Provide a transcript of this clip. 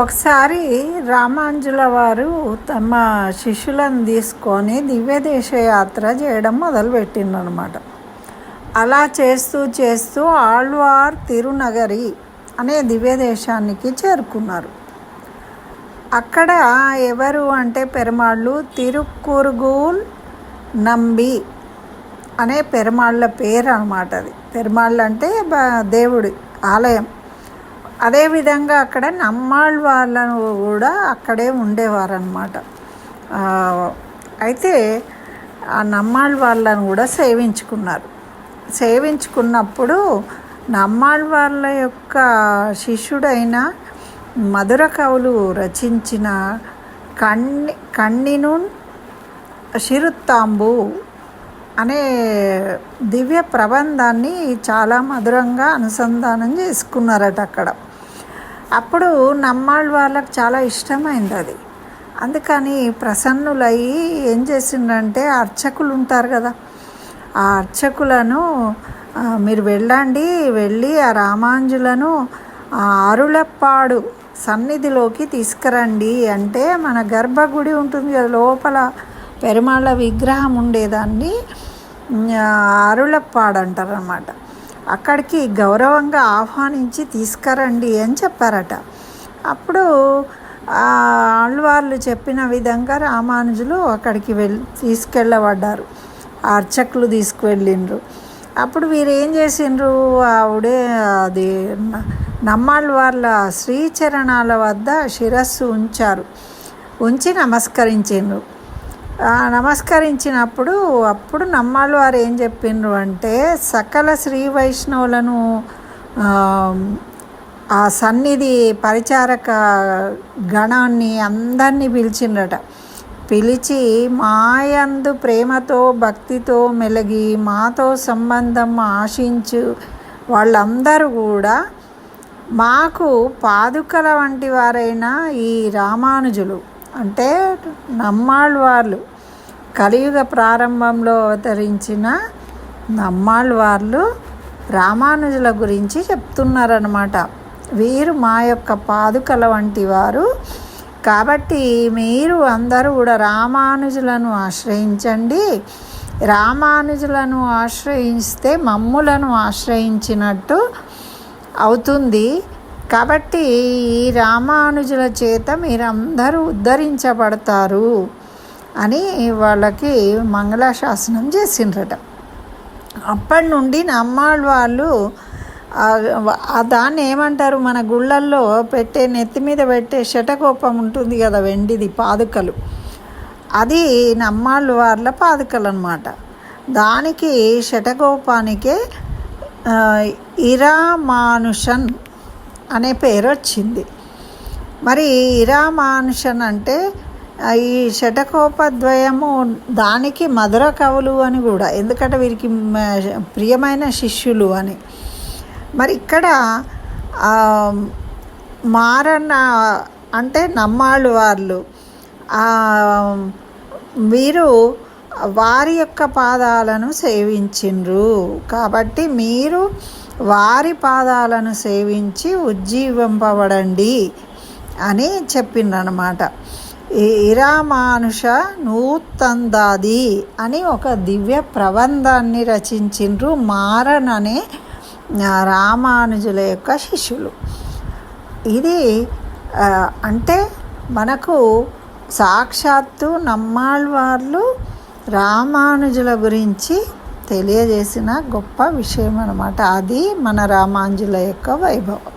ఒకసారి రామాంజుల వారు తమ శిష్యులను తీసుకొని దివ్యదేశ యాత్ర చేయడం మొదలుపెట్టిందనమాట. అలా చేస్తూ చేస్తూ ఆళ్వార్ తిరునగరి అనే దివ్యదేశానికి చేరుకున్నారు. అక్కడ ఎవరు అంటే పెరుమాళ్ళు తిరుక్కురుగూల్ నంబి అనే పెరుమాళ్ళ పేరు అనమాట. అది పెరుమాళ్ళు అంటే దేవుడి ఆలయం. అదేవిధంగా అక్కడ నమ్మాళ్ళ వాళ్ళను కూడా అక్కడే ఉండేవారనమాట. అయితే ఆ నమ్మాళ్ళ వాళ్ళను కూడా సేవించుకున్నప్పుడు నమ్మాళ్ళ వాళ్ళ యొక్క శిష్యుడైన మధుర కవులు రచించిన కన్నినున్ శిరుత్తాంబు అనే దివ్య ప్రబంధాన్ని చాలా మధురంగా అనుసంధానం చేసుకున్నారట అక్కడ. అప్పుడు నమ్మాళ్ళ వాళ్ళకి చాలా ఇష్టమైంది అది. అందుకని ప్రసన్నులయ్యి ఏం చేసిందంటే అర్చకులు ఉంటారు కదా, ఆ అర్చకులను మీరు వెళ్ళి ఆ రామాంజులను ఆ అరుళప్పాడు సన్నిధిలోకి తీసుకురండి అంటే, మన గర్భగుడి ఉంటుంది కదా, లోపల పెరుమాళ్ళ విగ్రహం ఉండేదాన్ని అరుళప్పాడు అంటారు అన్నమాట. అక్కడికి గౌరవంగా ఆహ్వానించి తీసుకురండి అని చెప్పారట. అప్పుడు ఆళ్వార్లు చెప్పిన విధంగా రామానుజులు అక్కడికి తీసుకెళ్ళబడ్డారు. ఆ అర్చకులు తీసుకువెళ్ళిండ్రు. అప్పుడు వీరు ఏం చేసిండ్రు, అది నమ్మాళ్ళ వాళ్ళ శ్రీచరణాల వద్ద శిరస్సు ఉంచి నమస్కరించిండ్రు. అప్పుడు నమ్మాళ్ళ వారు ఏం చెప్పిండ్రు అంటే, సకల శ్రీ వైష్ణవులను ఆ సన్నిధి పరిచారక గణాన్ని అందరినీ పిలిచి మాయందు ప్రేమతో భక్తితో మెలిగి మాతో సంబంధం ఆశించు వాళ్ళందరూ కూడా మాకు పాదుకల వంటి వారైన ఈ రామానుజులు అంటే నమ్మాళ్ళ వాళ్ళు కలియుగ ప్రారంభంలో అవతరించిన నమ్మాళ్ళ వాళ్ళు రామానుజుల గురించి చెప్తున్నారన్నమాట. వీరు మా యొక్క పాదుకల వంటి వారు కాబట్టి మీరు అందరూ కూడా రామానుజులను ఆశ్రయించండి. రామానుజులను ఆశ్రయిస్తే మమ్ములను ఆశ్రయించినట్టు అవుతుంది. కాబట్టి ఈ రామానుజుల చేత మీరందరూ ఉద్ధరించబడతారు అని వాళ్ళకి మంగళాశాసనం చేసిండ్రట. అప్పటి నుండి నమ్మాళ్ళ వాళ్ళు దాన్ని ఏమంటారు, మన గుళ్ళల్లో నెత్తి మీద పెట్టే శటకోపం ఉంటుంది కదా, వెండిది పాదుకలు, అది నమ్మాళ్ళ వాళ్ళ పాదుకలు అన్నమాట. దానికి శటకోపానికే ఇరామానుషన్ అనే పేరు వచ్చింది. మరి ఇరామానుషన్ అంటే ఈ శటకోపద్వయము దానికి మధుర కవులు అని కూడా, ఎందుకంటే వీరికి ప్రియమైన శిష్యులు అని. మరి ఇక్కడ మారన్న అంటే నమ్మాళ్ళ వాళ్ళు వీరు వారి యొక్క పాదాలను సేవించిండ్రు కాబట్టి మీరు వారి పాదాలను సేవించి ఉజ్జీవింపబడండి అని చెప్పిండ్రనమాట. ఇరామానుష నూతందాది అని ఒక దివ్య ప్రబంధాన్ని రచించిండ్రు మారన్ అనే రామానుజుల యొక్క శిష్యులు. ఇది అంటే మనకు సాక్షాత్తు నమ్మాళ్ళ వాళ్ళు రామానుజుల గురించి తెలియజేసిన గొప్ప విషయం అన్నమాట. అది మన రామానుజుల యొక్క వైభవం.